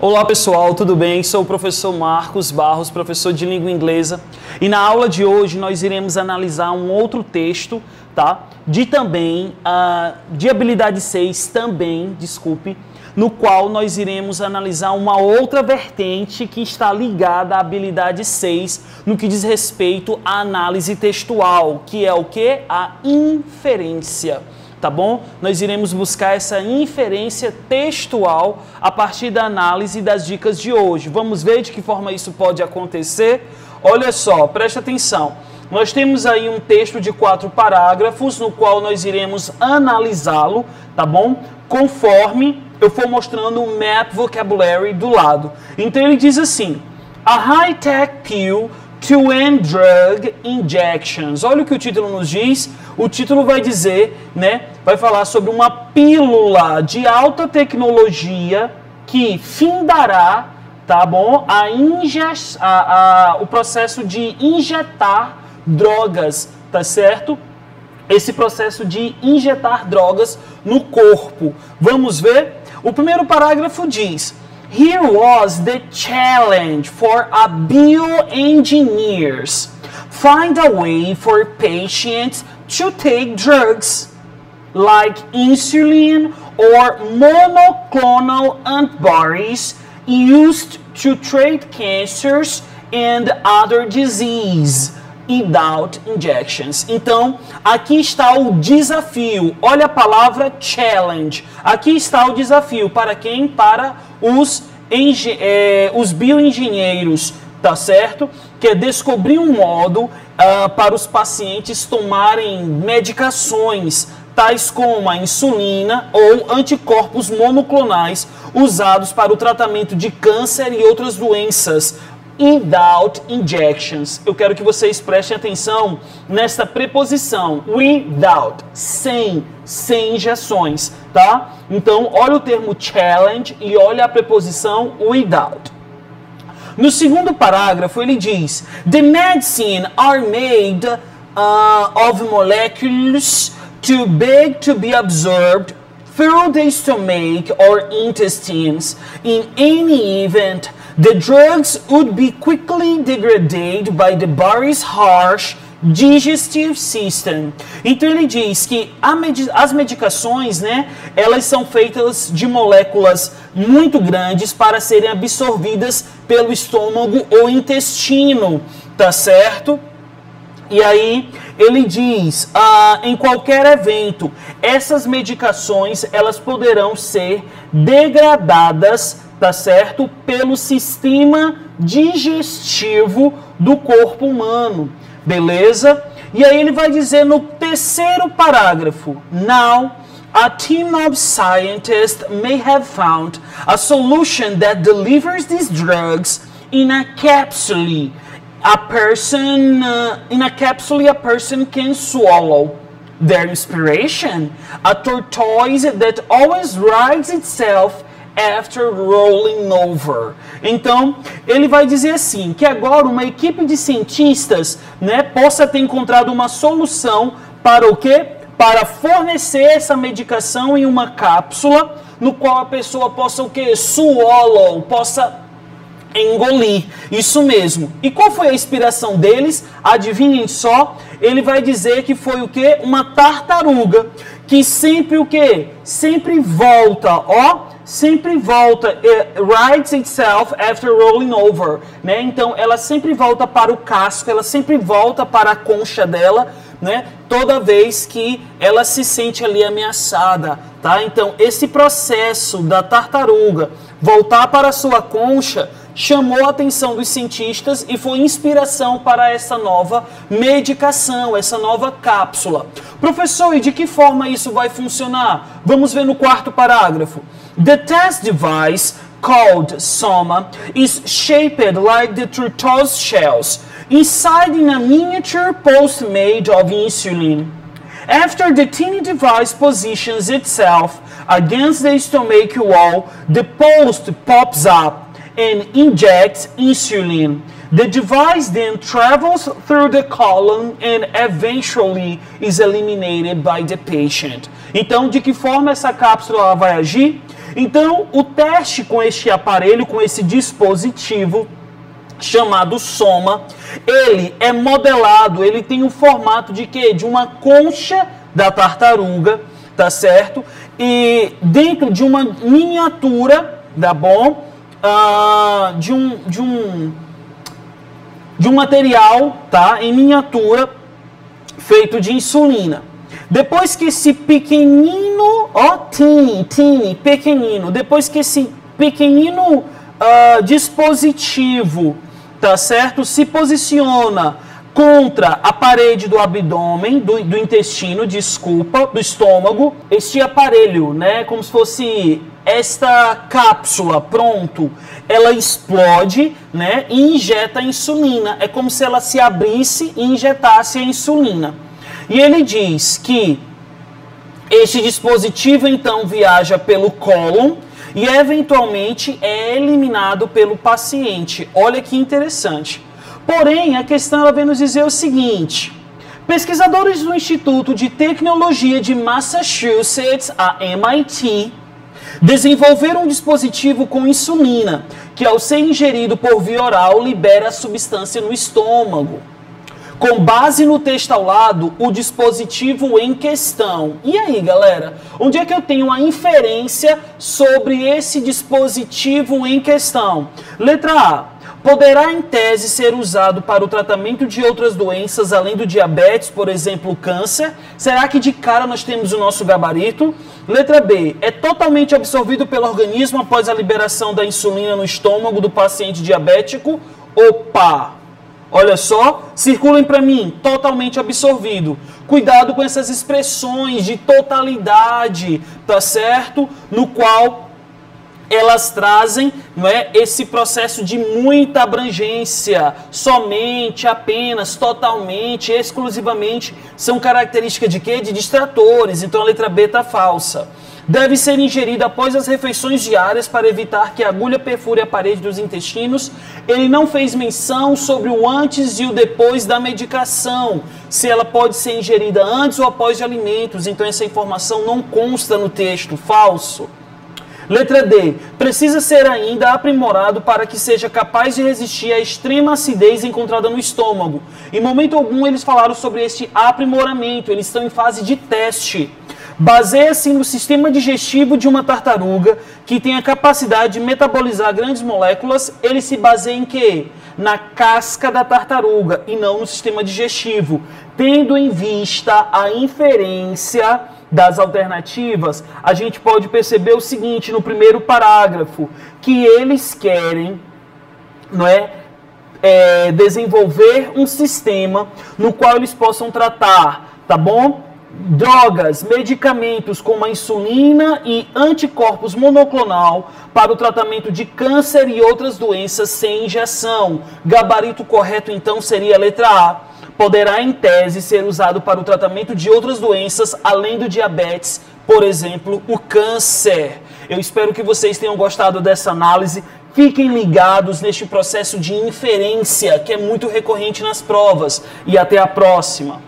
Olá pessoal, tudo bem? Sou o professor Marcos Barros, professor de língua inglesa, e na aula de hoje nós iremos analisar um outro texto, tá? De habilidade 6 também, no qual nós iremos analisar uma outra vertente que está ligada à habilidade 6 no que diz respeito à análise textual, que é o que? A inferência. Tá bom? Nós iremos buscar essa inferência textual a partir da análise das dicas de hoje. Vamos ver de que forma isso pode acontecer? Olha só, preste atenção. Nós temos aí um texto de 4 parágrafos, no qual nós iremos analisá-lo, tá bom? Conforme eu for mostrando o Map Vocabulary do lado. Então ele diz assim: a high-tech pill to end drug injections. Olha o que o título nos diz. O título vai dizer, vai falar sobre uma pílula de alta tecnologia que findará, tá bom? O processo de injetar drogas, tá certo? Esse processo de injetar drogas no corpo. Vamos ver? O primeiro parágrafo diz: here was the challenge for a bioengineers. Find a way for patients to take drugs like insulin or monoclonal antibodies used to treat cancers and other diseases without injections. Então, aqui está o desafio. Olha a palavra challenge. Aqui está o desafio. Para quem? Para os bioengenheiros, tá certo? Que é descobrir um modo para os pacientes tomarem medicações, tais como a insulina ou anticorpos monoclonais usados para o tratamento de câncer e outras doenças, without injections. Eu quero que vocês prestem atenção nesta preposição, without, sem injeções, tá? Então, olha o termo challenge e olha a preposição without. No segundo parágrafo, ele diz: the medicine are made of molecules too big to be absorbed through the stomach or intestines. In any event, the drugs would be quickly degraded by the body's harsh digestive system. Então ele diz que as medicações, elas são feitas de moléculas muito grandes para serem absorvidas pelo estômago ou intestino, tá certo? E aí ele diz, em qualquer evento, essas medicações elas poderão ser degradadas, tá certo, pelo sistema digestivo do corpo humano. Beleza? E aí ele vai dizer no terceiro parágrafo: now, a team of scientists may have found a solution that delivers these drugs in a capsule. A person can swallow. Their inspiration? A tortoise that always rights itself after rolling over. Então, ele vai dizer assim, que agora uma equipe de cientistas, possa ter encontrado uma solução para o quê? Para fornecer essa medicação em uma cápsula, no qual a pessoa possa o quê? Swallow, possa engolir. Isso mesmo. E qual foi a inspiração deles? Adivinhem só, ele vai dizer que foi o quê? Uma tartaruga, que sempre o quê? Sempre volta, rights itself after rolling over, Então, ela sempre volta para o casco, ela sempre volta para a concha dela, Toda vez que ela se sente ali ameaçada, tá? Então, esse processo da tartaruga voltar para a sua concha chamou a atenção dos cientistas e foi inspiração para essa nova medicação, essa nova cápsula. Professor, e de que forma isso vai funcionar? Vamos ver no quarto parágrafo. The test device, called Soma, is shaped like the tortoise shells, inside in a miniature post made of insulin. After the tiny device positions itself against the stomach wall, the post pops up and injects insulin. The device then travels through the colon and eventually is eliminated by the patient. Então, de que forma essa cápsula vai agir? Então, o teste com este aparelho, com esse dispositivo chamado Soma, ele é modelado, ele tem o formato de quê? De uma concha da tartaruga, tá certo? E dentro de uma miniatura, tá bom? De um material, tá? Em miniatura, feito de insulina. Depois que esse pequenino, pequenino, depois que esse pequenino dispositivo, tá certo, se posiciona contra a parede do abdômen, do intestino, desculpa, do estômago, este aparelho, né, como se fosse esta cápsula, pronto, ela explode, né, e injeta a insulina. É como se ela se abrisse e injetasse a insulina. E ele diz que este dispositivo, então, viaja pelo cólon e, eventualmente, é eliminado pelo paciente. Olha que interessante. Porém, a questão ela vem nos dizer o seguinte: pesquisadores do Instituto de Tecnologia de Massachusetts, a MIT, desenvolveram um dispositivo com insulina, que ao ser ingerido por via oral, libera a substância no estômago. Com base no texto ao lado, o dispositivo em questão. E aí, galera? Onde é que eu tenho a inferência sobre esse dispositivo em questão? Letra A. Poderá, em tese, ser usado para o tratamento de outras doenças, além do diabetes, por exemplo, câncer? Será que de cara nós temos o nosso gabarito? Letra B. É totalmente absorvido pelo organismo após a liberação da insulina no estômago do paciente diabético? Opa! Olha só, circulem para mim, totalmente absorvido. Cuidado com essas expressões de totalidade, tá certo? No qual elas trazem, não é, esse processo de muita abrangência, somente, apenas, totalmente, exclusivamente, são características de quê? De distratores, então a letra B está falsa. Deve ser ingerida após as refeições diárias para evitar que a agulha perfure a parede dos intestinos. Ele não fez menção sobre o antes e o depois da medicação, se ela pode ser ingerida antes ou após de alimentos, então essa informação não consta no texto, falso. Letra D. Precisa ser ainda aprimorado para que seja capaz de resistir à extrema acidez encontrada no estômago. Em momento algum eles falaram sobre este aprimoramento, eles estão em fase de teste. Baseia-se no sistema digestivo de uma tartaruga que tem a capacidade de metabolizar grandes moléculas. Ele se baseia em quê? Na casca da tartaruga e não no sistema digestivo. Tendo em vista a inferência das alternativas, a gente pode perceber o seguinte no primeiro parágrafo, que eles querem, não é, desenvolver um sistema no qual eles possam tratar, tá bom? Drogas, medicamentos como a insulina e anticorpos monoclonal para o tratamento de câncer e outras doenças sem injeção. Gabarito correto, então, seria a letra A. Poderá, em tese, ser usado para o tratamento de outras doenças, além do diabetes, por exemplo, o câncer. Eu espero que vocês tenham gostado dessa análise. Fiquem ligados neste processo de inferência, que é muito recorrente nas provas. E até a próxima!